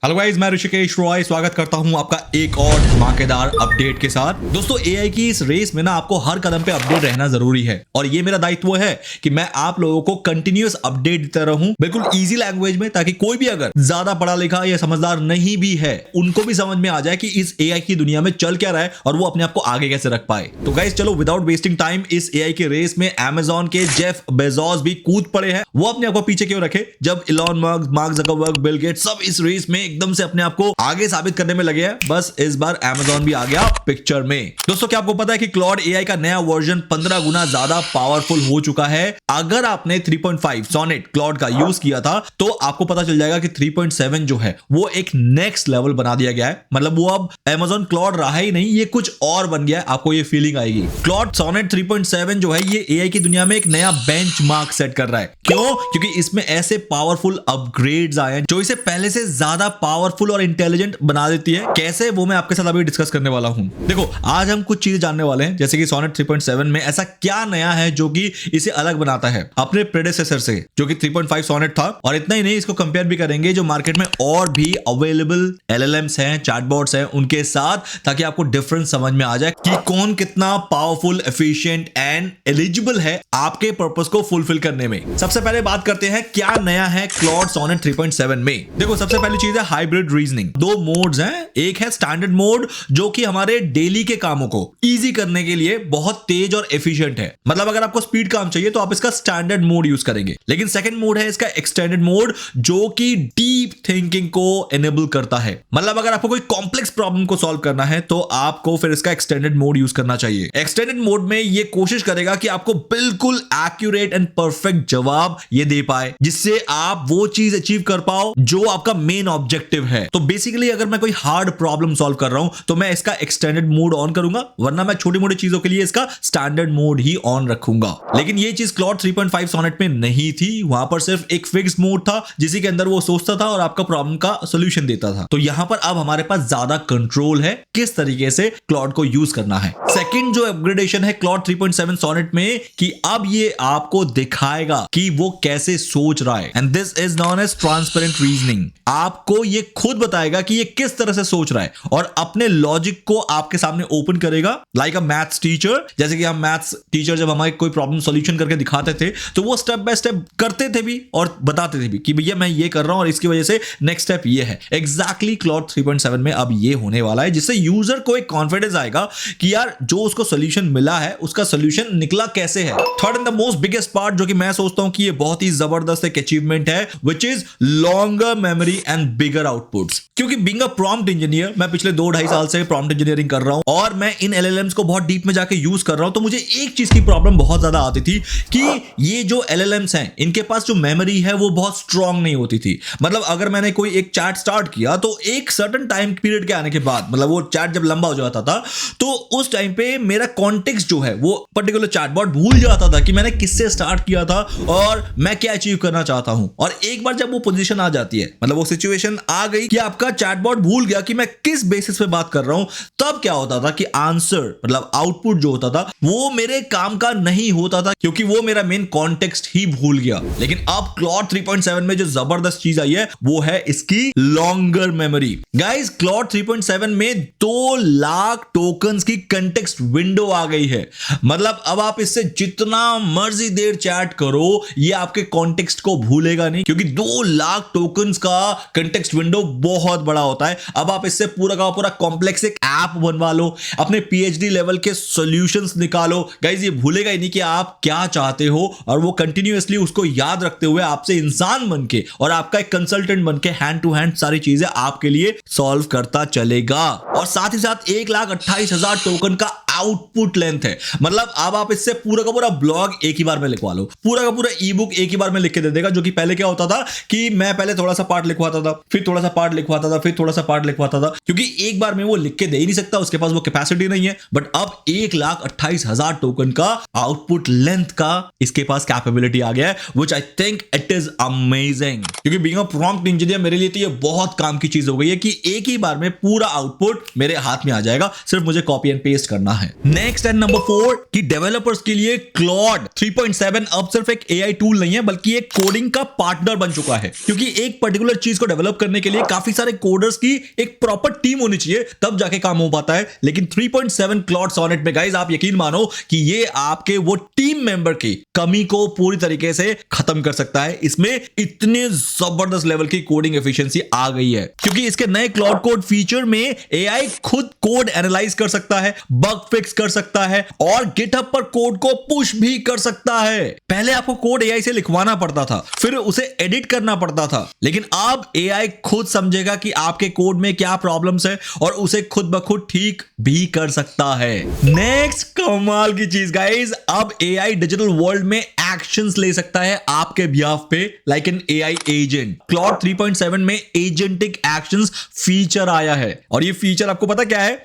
Hello guys, मैं ऋषिकेश रॉय स्वागत करता हूं आपका एक और धमाकेदार अपडेट के साथ। दोस्तों, एआई की इस रेस में ना आपको हर कदम पे अपडेट रहना जरूरी है और ये मेरा दायित्व है कि मैं आप लोगों को कंटिन्यूअस अपडेट देता रहूं, बिल्कुल इजी लैंग्वेज में, ताकि कोई भी अगर ज्यादा पढ़ा लिखा या समझदार नहीं भी है उनको भी समझ में आ जाए कि इस एआई की दुनिया में चल क्या रहा है और वो अपने आप को आगे कैसे रख पाए। तो गाइस चलो विदाउट वेस्टिंग टाइम इस एआई की रेस में अमेज़न के जेफ बेजोस भी कूद पड़े हैं। वो अपने आप को पीछे क्यों रखे जब Elon Musk, mark Zuckerberg, Bill Gates सब इस रेस में एकदम से अपने आप को आगे साबित करने में लगे हैं। बस इस बार अमेज़न भी आ गया पिक्चर में। दोस्तों, क्या आपको पता है कि क्लॉड एआई का नया वर्जन 15 गुना ज्यादा पावरफुल हो चुका है। अगर आपने 3.5 सोनेट क्लॉड का यूज किया था तो आपको पता चल जाएगा कि 3.7 जो है वो एक नेक्स्ट लेवल बना दिया गया है। मतलब वो अब अमेज़न क्लॉड रहा ही नहीं, ये कुछ और बन गया है। आपको ये फीलिंग आएगी। क्लॉड सोनेट 3.7 जो है ये एआई की दुनिया में एक नया बेंचमार्क सेट कर रहा है। क्यों? क्योंकि इसमें ऐसे पावरफुल अपग्रेड्स आए हैं जो इसे पहले से ज्यादा पावरफुल और इंटेलिजेंट बना देती है। कैसे, वो मैं आपके साथ अभी डिस्कस करने वाला हूं। देखो, आज हम कुछ चीजें जानने वाले हैं, जैसे कि सोनेट 3.7 में ऐसा क्या नया है जो कि इसे अलग बनाता है अपने प्रेडेसेसर से, जो कि 3.5 सोनेट था। और इतना ही नहीं, इसको कंपेयर भी करेंगे जो मार्केट में और भी अवेलेबल एलएलएम्स हैं, चैटबॉट्स हैं, उनके साथ, ताकि आपको डिफरेंस समझ में आ जाए कि कौन कितना पावरफुल, एफिशिएंट एंड एलिजिबल है आपके पर्पस को फुलफिल करने में। सबसे पहले बात करते हैं क्या नया है क्लॉड सोनेट 3.7 में। देखो, सबसे पहली चीज है हाइब्रिड रीजनिंग। दो मोड्स हैं। एक है स्टैंडर्ड मोड जो कि हमारे डेली के कामों को इजी करने के लिए बहुत तेज और एफिशिएंट है। मतलब अगर आपको स्पीड काम चाहिए तो आप इसका स्टैंडर्ड मोड यूज करेंगे। लेकिन सेकंड मोड है इसका एक्सटेंडेड मोड, जो कि डीप थिंकिंग को एनेबल करता है। मतलब अगर आपको कोई कॉम्प्लेक्स प्रॉब्लम को सॉल्व करना है तो आपको फिर इसका एक्सटेंडेड मोड यूज करना चाहिए। एक्सटेंडेड मोड में ये कोशिश करेगा कि आपको बिल्कुल एक्यूरेट एंड परफेक्ट जवाब ये दे पाए, जिससे आप वो चीज अचीव कर पाओ जो आपका मेन ऑब्जेक्टिव है। तो बेसिकली अगर मैं कोई हार्ड प्रॉब्लम सॉल्व कर रहा हूं तो मैं इसका एक्सटेंडेड मोड ऑन करूंगा, वरना मैं छोटी मोटी चीजों के लिए इसका स्टैंडर्ड मोड ही ऑन रखूंगा। लेकिन ये चीज क्लॉड 3.5 सोनेट में नहीं थी। वहां पर सिर्फ एक फिक्स्ड मोड था जिसी के अंदर वो सोचता था और आपका प्रॉब्लम का सॉल्यूशन देता था। तो यहां पर अब हमारे पास ज्यादा कंट्रोल है किस तरीके से क्लॉड को यूज करना है। सेकंड जो अपग्रेडेशन है क्लॉड 3.7 सोनेट में, कि अब ये आपको दिखाएगा कि वो कैसे सोच रहा है, and this is known as transparent reasoning. आपको ये खुद बताएगा कि ये किस तरह से सोच रहा है और अपने लॉजिक को आपके सामने ओपन करेगा, लाइक अ मैथ्स टीचर। जैसे कि हम मैथ्स टीचर जब हमारे कोई प्रॉब्लम सॉल्यूशन करके दिखाते थे तो वो स्टेप बाय स्टेप करते थे भी और बताते थे भी कि भैया मैं ये कर रहा हूं और इसकी वजह से नेक्स्ट स्टेप ये है। एग्जैक्टली क्लॉड 3.7 में अब ये होने वाला है, जिससे यूजर को एक कॉन्फिडेंस आएगा कि यार जो उसको सॉल्यूशन मिला है उसका सॉल्यूशन निकला कैसे है। Third and the most biggest part, जो कि मैं सोचता हूं कि ये बहुत ही जबरदस्त एक अचीवमेंट है, which is longer memory and bigger outputs. क्योंकि बीइंग अ प्रॉम्प्ट इंजीनियर, मैं पिछले 2-2.5 साल से प्रॉम्प्ट इंजीनियरिंग कर रहा हूं और मैं इन एलएलएम्स को बहुत डीप में जाके यूज कर रहा हूं। तो मुझे एक चीज की प्रॉब्लम बहुत ज्यादा आती थी कि ये जो एलएलएम्स हैं इनके पास जो मेमोरी है वो बहुत स्ट्रांग नहीं होती थी। मतलब अगर मैंने कोई एक चैट स्टार्ट किया तो एक सर्टेन टाइम पीरियड के आने के बाद, मतलब वो चैट जब लंबा हो जाता था तो उस टाइम पे मेरा कॉन्टेक्स्ट जो है वो पर्टिकुलर चैटबॉट भूल जाता था कि मैंने किससे स्टार्ट किया था और मैं क्या अचीव करना चाहता हूं। और एक बार जब वो पोजीशन आ जाती है, मतलब वो सिचुएशन आ गई कि आपका चैटबॉट भूल गया कि मैं किस बेसिस पे बात कर रहा हूं, तब क्या होता था कि आंसर, मतलब आउटपुट जो होता था वो मेरे काम का नहीं होता था, क्योंकि वो मेरा मेन कॉन्टेक्स्ट ही भूल गया। लेकिन अब क्लॉड 3.7 में जो जबरदस्त चीज आई है वो है इसकी लॉन्गर मेमोरी। गाइस, क्लॉड 3.7 में 2 लाख टोकन्स की कंटेक्स्ट विंडो आ गई है। मतलब अब आप इससे जितना मर्जी देर चैट करो ये आपके कॉन्टेक्स्ट को भूलेगा नहीं, क्योंकि 2 लाख टोकन्स का कंटेक्स्ट विंडो बहुत बड़ा होता है। अब आप इससे पूरा का पूरा कॉम्प्लेक्स एक ऐप बनवा लो, अपने पीएचडी लेवल के सॉल्यूशंस निकालो। गाइस, ये भूलेगा ही नहीं कि आप क्या चाहते हो और वो कंटिन्यूअसली उसको याद रखते हुए आपसे इंसान बन के और आपका एक कंसल्टेंट बन के हैंड टू हैंड सारी चीजें आपके लिए सॉल्व करता चलेगा। और साथ ही साथ 1,28,000 टोकन का आउटपुट लेंथ है। मतलब अब आप इससे पूरा का पूरा ब्लॉग एक ही बार में लिखवा लो, पूरा का पूरा ई बुक एक ही बार में लिख के दे देगा। जो कि पहले क्या होता था कि मैं पहले थोड़ा सा पार्ट लिखवाता था, फिर थोड़ा सा पार्ट लिखवाता था, फिर थोड़ा सा पार्ट लिखवाता था, क्योंकि एक बार में वो लिख के दे ही नहीं सकता, उसके पास वो कैपेसिटी नहीं है। बट अब 1,28,000 टोकन का आउटपुट लेंथ का इसके पास कैपेबिलिटी आ गया है, which I think it is amazing. क्योंकि बीइंग अ प्रॉम्प्ट इंजीनियर मेरे लिए तो ये बहुत काम की चीज हो गई है कि एक ही बार में पूरा आउटपुट मेरे हाथ में आ जाएगा, सिर्फ मुझे कॉपी एंड पेस्ट करना है। है। नेक्स्ट एंड नंबर 4 कि डेवलपर्स के लिए क्लॉड 3.7 अब सिर्फ एक एआई टूल नहीं है बल्कि एक कोडिंग का पार्टनर बन चुका है, क्योंकि एक पर्टिकुलर चीज को डेवलप करने के लिए काफी सारे कोडर्स की एक प्रॉपर टीम होनी चाहिए, तब जाके काम हो पाता है। लेकिन 3.7 क्लॉड सोनेट में गाइस आप यकीन मानो कि ये आपके वो टीम मेंबर की कमी को पूरी तरीके से खत्म कर सकता है। इसमें इतने जबरदस्त लेवल की कोडिंग एफिशिएंसी आ गई है, क्योंकि इसके नए क्लाउड कोड फीचर में एआई खुद कोड एनालाइज कर सकता है, बग फिक्स कर सकता है और गिटहब पर कोड को पुश भी कर सकता है। पहले आपको कोड एआई से लिखवाना पड़ता था, फिर उसे एडिट करना पड़ता था, लेकिन अब एआई खुद समझेगा कि आपके कोड में क्या प्रॉब्लम्स है और उसे खुद ब खुद ठीक भी कर सकता है। नेक्स्ट कमाल की चीज गाइस, अब एआई डिजिटल वर्ल्ड में एक्शंस ले सकता है आपके बिहाफ पे, like an AI agent. Claude 3.7 में एजेंटिक एक्शंस फीचर आया है और ये फीचर आपको पता क्या है,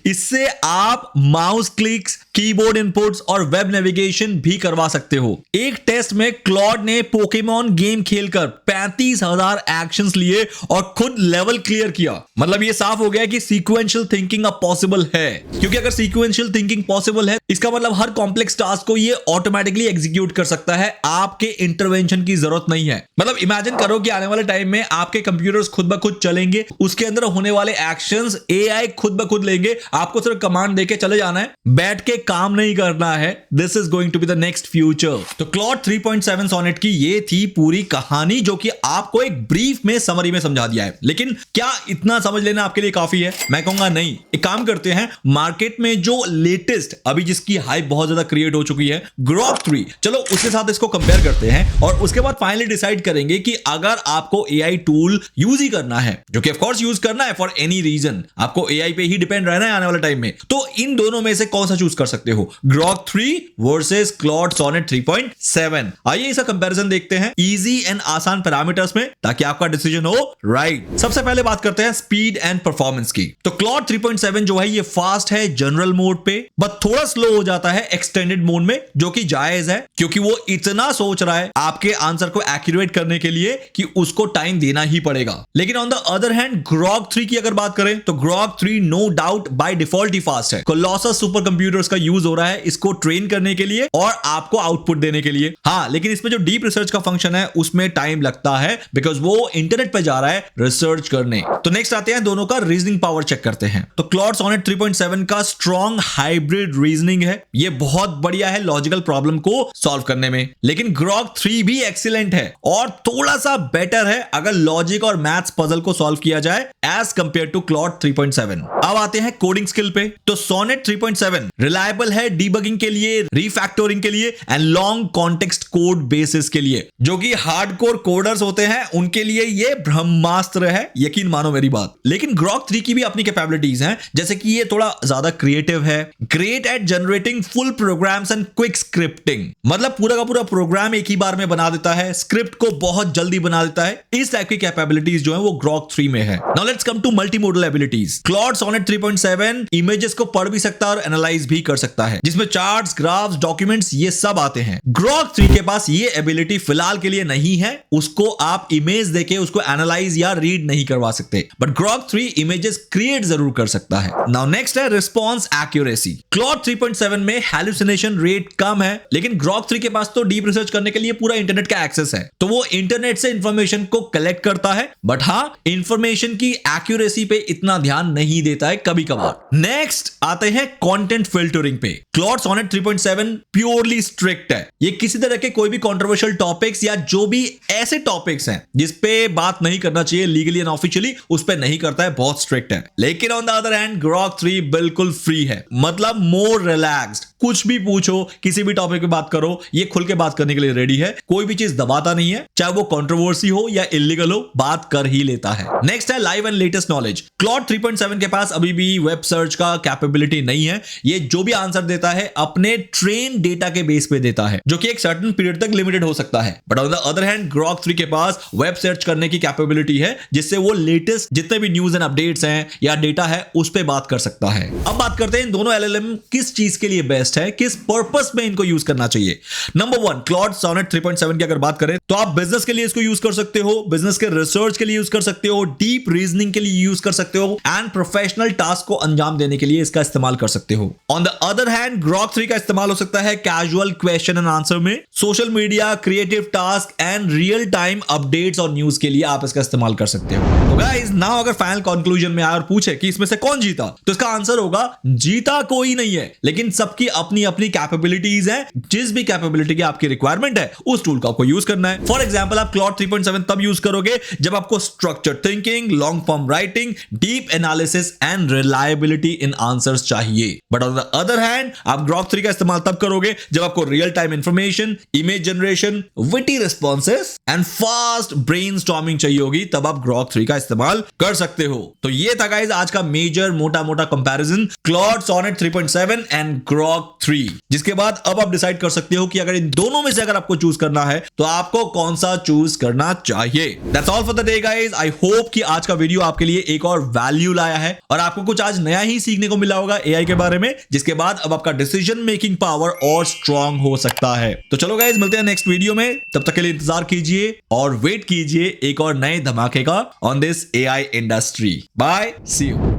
इससे आप माउस क्लिक्स, कीबोर्ड इनपुट्स और वेब नेविगेशन भी करवा सकते हो। एक टेस्ट में क्लॉड ने पोकेमॉन गेम खेलकर 35,000 एक्शंस लिए और खुद लेवल क्लियर किया। मतलब ये साफ हो गया कि सीक्वेंशियल थिंकिंग अब पॉसिबल है, क्योंकि अगर सीक्वेंशियल थिंकिंग पॉसिबल है इसका मतलब हर कॉम्प्लेक्स टास्क को ये ऑटोमेटिकली एग्जीक्यूट कर सकता है, आपके इंटरवेंशन की जरूरत नहीं है। मतलब इमेजिन करो कि आने वाले टाइम में आपके कंप्यूटर्स खुद ब खुद चलेंगे, उसके अंदर होने वाले एक्शंस एआई खुद ब खुद लेंगे, आपको सिर्फ कमांड देके चले जाना है, बैठ के काम नहीं करना है। This is going to be the next future. तो क्लॉड 3.7 सोनेट की ये थी पूरी कहानी, जो कि आपको एक ब्रीफ में समरी में समझा दिया है। लेकिन क्या इतना समझ लेना आपके लिए काफी है? मैं कहूंगा नहीं। एक काम करते हैं, मार्केट में जो लेटेस्ट अभी जिसकी हाइप बहुत ज्यादा क्रिएट हो चुकी है, ग्रॉक 3, चलो उसके साथ इसको कंपेयर करते हैं और उसके बाद फाइनली डिसाइड करेंगे कि अगर आपको एआई टूल यूज ही करना है, जो कि ऑफ कोर्स यूज करना है फॉर एनी रीजन, आपको एआई पे ही डिपेंड रहना है आने वाले टाइम में, तो इन दोनों में से कौन सा चूज कर सकते हो, ग्रॉक 3 वर्सेस क्लॉड सोनेट 3.7। आइए इसका कंपैरिजन देखते हैं इजी एंड आसान पैरामीटर्स में, ताकि आपका डिसीजन हो राइट। सबसे पहले बात करते हैं स्पीड एंड परफॉर्मेंस की। तो क्लॉड 3.7 जो है ये फास्ट है जनरल मोड पे, बट थोड़ा स्लो हो जाता है एक्सटेंडेड मोड में, जो कि जायज है क्योंकि वो इतना सोच रहा है आपके आंसर को एक्यूरेट करने के लिए कि उसको टाइम देना ही पड़ेगा। लेकिन on the other hand Grok 3 की अगर बात करें तो Grok 3 no doubt by default ही फास्ट है। कोलोसस सुपर कंप्यूटर्स का यूज हो रहा है इसको ट्रेन करने के लिए और आपको आउटपुट देने के लिए। हाँ, लेकिन इसमें जो डीप रिसर्च का फंक्शन है उसमें टाइम लगता है, बिकॉज वो इंटरनेट पे जा रहा है रिसर्च करने। तो नेक्स्ट आते हैं दोनों का रीजनिंग पावर चेक करते हैं। तो क्लॉड सोनेट 3.7 का स्ट्रॉन्ग हाइब्रिड रीजनिंग है, ये बहुत बढ़िया है लॉजिकल प्रॉब्लम को सॉल्व करने में। लेकिन ग्रॉक 3 भी एक्सीलेंट है और थोड़ा सा बेटर है अगर लॉजिक और मैथ्स पजल को सॉल्व किया जाए एज कंपेयर टू क्लॉड 3.7। अब आते हैं कोडिंग स्किल पे। तो सोनेट 3.7 रिलायबल है डीबगिंग के लिए, रीफैक्टोरिंग के लिए and long context code basis के लिए, जो कि हार्डकोर कोडर्स होते हैं उनके लिए ये ब्रह्मास्त्र है, यकीन मानो मेरी बात। लेकिन ग्रॉक 3 की भी अपनी कैपेबिलिटीज हैं, जैसे कि ये थोड़ा ज्यादा क्रिएटिव है, great at generating full programs and quick scripting, मतलब पूरा का पूरा प्रोग्राम एक ही बार में बना देता है, स्क्रिप्ट को बहुत जल्दी बना देता है। इस टाइप की कैपेबिलिटीज जो है वो ग्रॉक 3 में है। Now let's come to multimodal abilities. Claude Sonnet 3.7 images को पढ़ भी सकता है और एनालाइज भी कर सकता है, जिसमें चार्ट्स, ग्राफ्स, डॉक्यूमेंट्स ये सब आते हैं। ग्रॉक 3 के पास ये एबिलिटी फिलहाल के लिए नहीं है, उसको आप इमेज देके उसको एनालाइज या रीड नहीं करवा सकते, बट ग्रॉक 3 इमेजेस क्रिएट जरूर कर सकता है। नाउ नेक्स्ट है रिस्पांस एक्यूरेसी। क्लॉड 3.7 में हैलुसिनेशन रेट कम है, लेकिन ग्रॉक 3 के पास तो डीप रिसर्च करने के लिए पूरा इंटरनेट का एक्सेस है, तो वो इंटरनेट से इंफॉर्मेशन को कलेक्ट करता है, बट हाँ इंफॉर्मेशन की एक्यूरेसी पे इतना ध्यान नहीं देता है कभी कभार। नेक्स्ट आते हैं कंटेंट फिल्टरिंग पे। क्लॉड सोनेट 3.7 प्योरली स्ट्रिक्ट है, ये किसी तरह के कोई भी कंट्रोवर्शियल टॉपिक्स या जो भी ऐसे टॉपिक्स हैं जिस पे बात नहीं करना चाहिए लीगली एंड ऑफिशियली, उस पे नहीं करता है, बहुत स्ट्रिक्ट है। लेकिन on the other hand Grok 3 बिल्कुल फ्री है, मतलब मोर रिलैक्स्ड, कुछ भी पूछो, किसी भी टॉपिक पे बात करो, ये खुल के बात करने के लिए रेडी है, कोई भी चीज दबाता नहीं है, चाहे वो कंट्रोवर्सी हो या इलीगल हो, बात कर ही लेता है। नेक्स्ट है live and latest knowledge. Claude 3.7 के पास अभी भी वेब सर्च का कैपेबिलिटी नहीं है, ये जो भी आंसर देता है अपने ट्रेन डेटा के बेस पे देता है, जो कि एक सर्टेन पीरियड तक लिमिटेड हो सकता है। But on the other hand Grok 3 के पास वेब सर्च करने की कैपेबिलिटी है, जिससे वो लेटेस्ट जितने भी न्यूज एंड अपडेट्स हैं या डेटा है उस पे बात कर सकता है। अब बात करते हैं इन दोनों एलएलएम किस चीज के लिए बेस्ट बेस्ट है, किस पर्पस में इनको यूज करना चाहिए। नंबर 1, क्लॉड सोनेट 3.7 की अगर बात करें तो आप बिजनेस के लिए इसको यूज कर सकते हो, बिजनेस के रिसर्च के लिए यूज कर सकते हो, डीप रीजनिंग के लिए यूज कर सकते हो एंड प्रोफेशनल टास्क को अंजाम देने के लिए इसका इस्तेमाल कर सकते हो। On the other hand Grok 3 का इस्तेमाल हो सकता है कैजुअल क्वेश्चन एंड आंसर में, social media, creative task and real time updates और न्यूज के लिए आप इसका इस्तेमाल कर सकते हो। तो गाइस नाउ अगर फाइनल कंक्लूजन में आए और पूछे कि इसमें से कौन जीता, तो इसका आंसर होगा जीता कोई नहीं है, लेकिन सबकी अपनी अपनी कैपेबिलिटीज है। जिस भी कैपेबिलिटी की आपकी रिक्वायरमेंट है उस टूल का आपको यूज करना है। फॉर एग्जांपल आप क्लॉड 3.7 तब यूज करोगे जब आपको structured thinking, long form writing, deep analysis and reliability in answers चाहिए। But on the other hand आप ग्रॉक 3 का इस्तेमाल तब करोगे जब आपको real time information, image generation, witty responses and fast brainstorming चाहिए होगी, तब आप ग्रॉक 3 का इस्तेमाल कर सकते हो। तो ये था गाइस आज का मेजर मोटा मोटा comparison Claude Sonnet 3.7 and Grok 3, जिसके बाद अब आप डिसाइड कर सकते हो कि अगर इन दोनों में से अगर आपको चूज करना है तो आपको कौन सा चूज करना चाहिए। That's all for the day guys. I hope कि आज का वीडियो आपके लिए एक और वैल्यू लाया है और आपको कुछ आज नया ही सीखने को मिला होगा एआई के बारे में, जिसके बाद अब आपका डिसीजन मेकिंग पावर और स्ट्रांग हो सकता है। तो चलो गाइस मिलते हैं नेक्स्ट वीडियो में, तब तक के लिए इंतजार कीजिए और वेट कीजिए एक और नए धमाके का on this AI industry. Bye, see you.